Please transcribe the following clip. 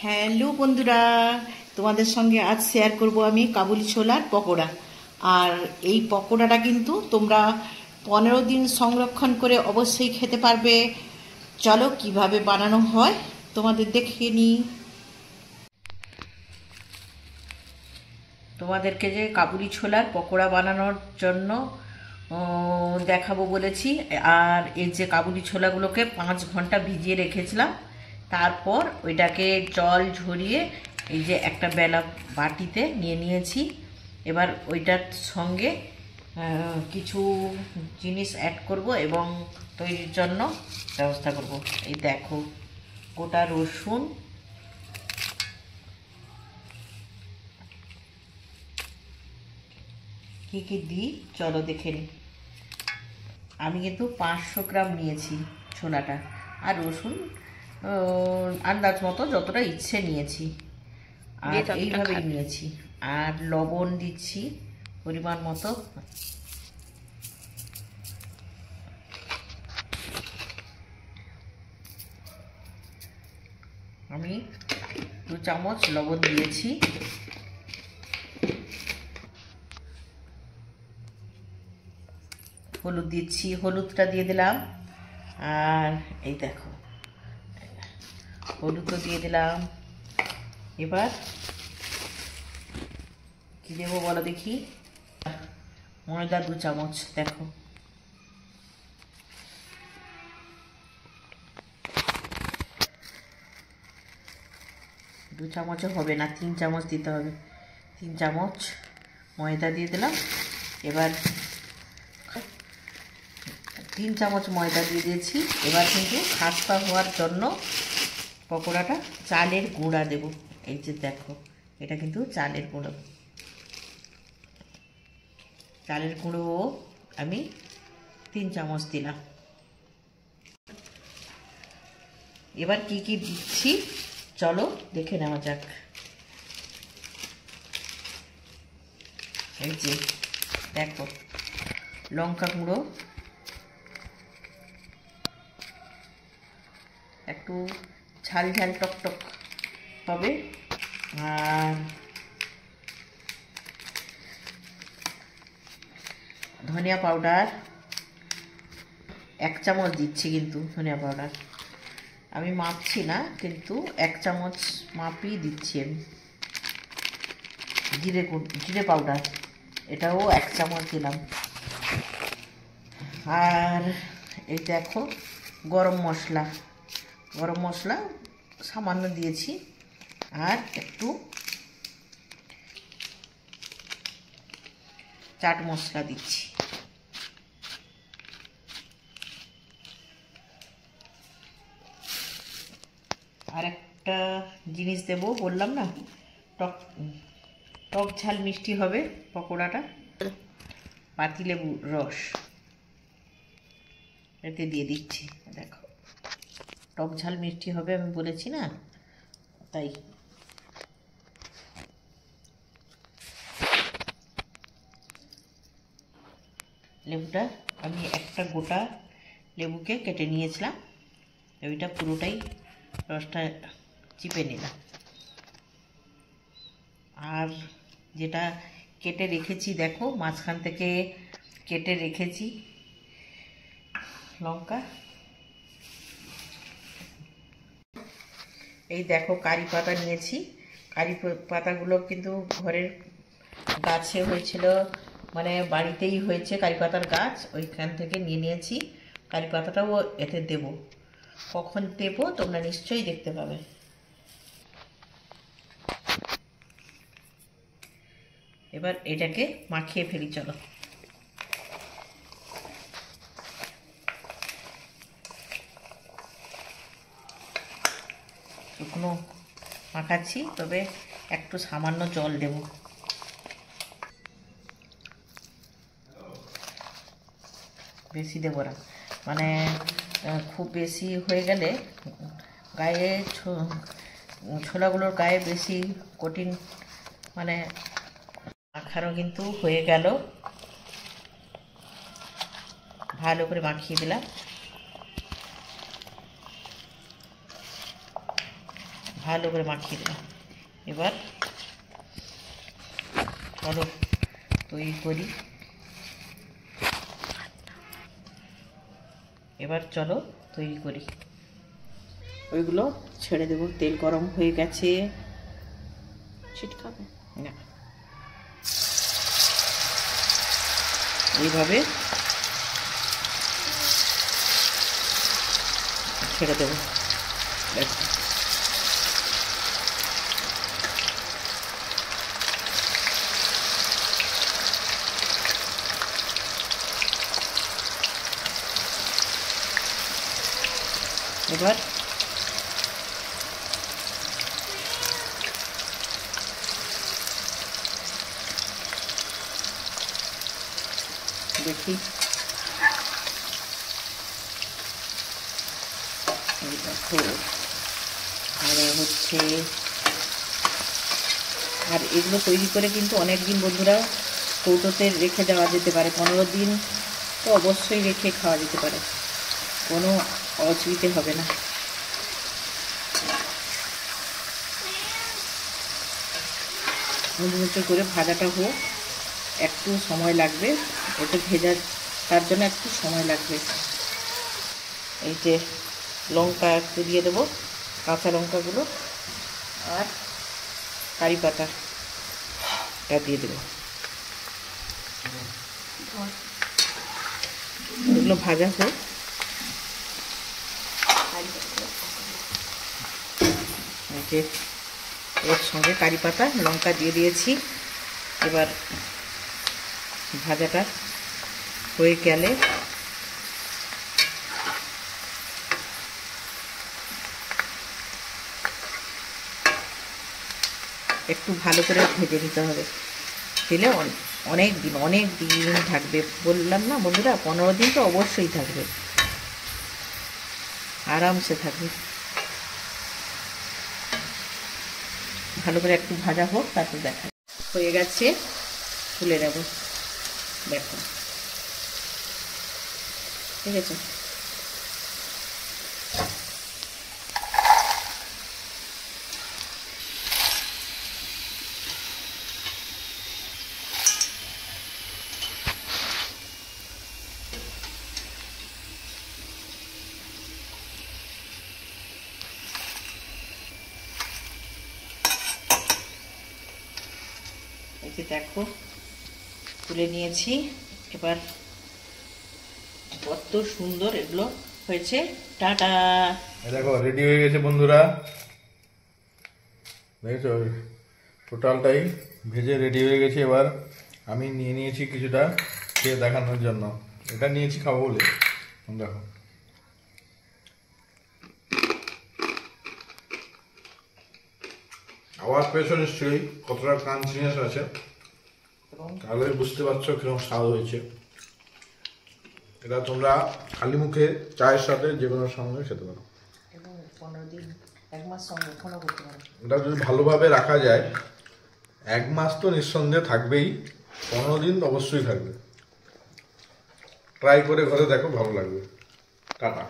Hello বন্ধুরা, তোমাদের সঙ্গে আজ শেয়ার করব আমি কাবুলি ছোলার পকোড়া। আর এই পকোড়াটা কিন্তু তোমরা 15 দিন সংরক্ষণ করে অবশ্যই খেতে পারবে। চলো কিভাবে বানানো হয় তোমাদের দেখিয়ে নিই। তোমাদেরকে যে কাবুলি ছোলার পকোড়া বানানোর জন্য দেখাবো বলেছি। আর এই যে কাবুলি ছোলাগুলোকে 5 ঘন্টা ভিজিয়ে রেখেছিলাম, তারপর ওইটাকে জল ঝরিয়ে এই যে একটা বেলা বাটিতে নিয়ে নিয়েছি। এবার ওইটার সঙ্গে কিছু জিনিস অ্যাড করব এবং তৈরির জন্য ব্যবস্থা করব। এই দেখো, গোটা রসুন, কী কী দিই চলো দেখে নিই। আমি কিন্তু 500 গ্রাম নিয়েছি ছোলাটা, আর রসুন আন্দাজ মতো যতটা ইচ্ছে নিয়েছি, আর এইভাবেই নিয়েছি। আর লবণ দিচ্ছি পরিমাণ মতো। আমি 2 চামচ লবণ দিয়েছি। হলুদ দিচ্ছি, হলুদটা দিয়ে দিলাম। আর এই দেখো, হলুদও দিয়ে দিলাম। এবার কি দেবো বলো দেখি। ময়দা 2 চামচ, দেখো। দু চামচও হবে না, 3 চামচ দিতে হবে। 3 চামচ ময়দা দিয়ে দিলাম। এবার 3 চামচ ময়দা দিয়ে দিয়েছি। এবার কিন্তু খাস্তা হওয়ার জন্য পকোড়াটা চালের গুঁড়া দেব। এই যে দেখো, এটা কিন্তু চালের গুঁড়ো। চালের গুঁড়ো আমি 3 চামচ দিলাম। এবার কি কি দিচ্ছি চলো দেখে নেওয়া যাক। এই যে দেখো, লঙ্কা গুঁড়ো একটু ঝাল ঝাল টকটক হবে। আর ধনিয়া পাউডার 1 চামচ দিচ্ছি, কিন্তু ধনিয়া পাউডার আমি মাপছি না, কিন্তু 1 চামচ মাপই দিচ্ছি আমি। জিরে পাউডার এটাও 1 চামচ দিলাম। আর এই দেখো, গরম মশলা সামান্য দিয়েছি। আর একটু চাট মশলা দিচ্ছি। আর একটা জিনিস দেব, বললাম না, টক ঝাল মিষ্টি হবে পকোড়াটা। পাতিলেবু রস এতে দিয়ে দিচ্ছি। দেখো, টক ঝাল মিষ্টি হবে আমি বলেছি না, তাই। লেবুটা আমি একটা গোটা লেবুকে কেটে নিয়েছিলাম, ওইটা পুরোটাই রসটা চিপে নিলাম। আর যেটা কেটে রেখেছি, দেখো মাঝখান থেকে কেটে রেখেছি লঙ্কা। এই দেখো, কারি পাতা নিয়েছি। কারি পাতাগুলো কিন্তু ঘরের গাছে হয়েছিল, মানে বাড়িতেই হয়েছে কারি পাতার গাছ, ওইখান থেকে নিয়ে নিয়েছি। কারি পাতাটাও এতে দেব। কখন দেব তোমরা নিশ্চয়ই দেখতে পাবে। এবার এটাকে মাখিয়ে ফেলি চলো। শুকনো মাখাচ্ছি, তবে একটু সামান্য জল দেব। বেশি দেব না, মানে খুব বেশি হয়ে গেলে গায়ে ছোলাগুলোর গায়ে বেশি কঠিন, মানে মাখানো কিন্তু হয়ে গেল। ভালো করে মাখিয়ে দিলাম। ভালো করে মাখিয়ে দিলাম। এবার চলো তৈরি করি। ওইগুলো ছেড়ে দেবো। তেল গরম হয়ে গেছে। ছিটকাবে না, এইভাবে ছেড়ে দেবো। এবার দেখি দেখো ভাজা হচ্ছে। আর এগুলো তৈরি করে কিন্তু অনেক দিন বন্ধুরা কৌটোতে রেখে দেওয়া যেতে পারে। 15 দিন তো অবশ্যই রেখে খাওয়া যেতে পারে, কোনো অসুবিধে হবে না। মুচমুচে করে ভাজাটা হোক, একটু সময় লাগবে ওটা ভেজার, তার জন্য একটু সময় লাগবে। এই যে লঙ্কা একটু দিয়ে দেবো, কাঁচা লঙ্কাগুলো, আর কারি পাতাটা দিয়ে দেবো। এগুলো ভাজা হোক। যে এর সঙ্গে কারি পাতা লঙ্কা দিয়ে দিয়েছি। এবার ভাজাটা হয়ে গেলে একটু ভালো করে ভেজে নিতে হবে। দিলে অনেক দিন থাকবে। বললাম না বন্ধুরা, 15 দিন তো অবশ্যই থাকবে, আরামসে থাকবে। ভালো করে একটু ভাজা হোক, তারপর দেখা হয়ে গেছে, তুলে নেব। দেখো ঠিক আছে। এই যে দেখো তুলে নিয়েছি। এবার কত সুন্দর এগুলো হয়েছে। টাটা। দেখো রেডি হয়ে গেছে বন্ধুরা, দেখেছো টোটালটাই ভেজে রেডি হয়ে গেছে। এবার আমি নিয়ে নিয়েছি কিছুটা খেয়ে দেখানোর জন্য। এটা নিয়েছি খাবো বলে। দেখো আওয়াজ পেয়েছো নিশ্চয়ই কতটা ক্রাঞ্চিনেস আছে, তাহলে বুঝতে পারছো কিরকম স্বাদ হয়েছে। এটা তোমরা খালি মুখে চায়ের সাথে যে কোনো সঙ্গে খেতে পারো। এটা যদি ভালোভাবে রাখা যায় 1 মাস তো নিঃসন্দেহে থাকবেই, 15 দিন অবশ্যই থাকবে। ট্রাই করে ঘরে দেখো, ভালো লাগবে। টাটা।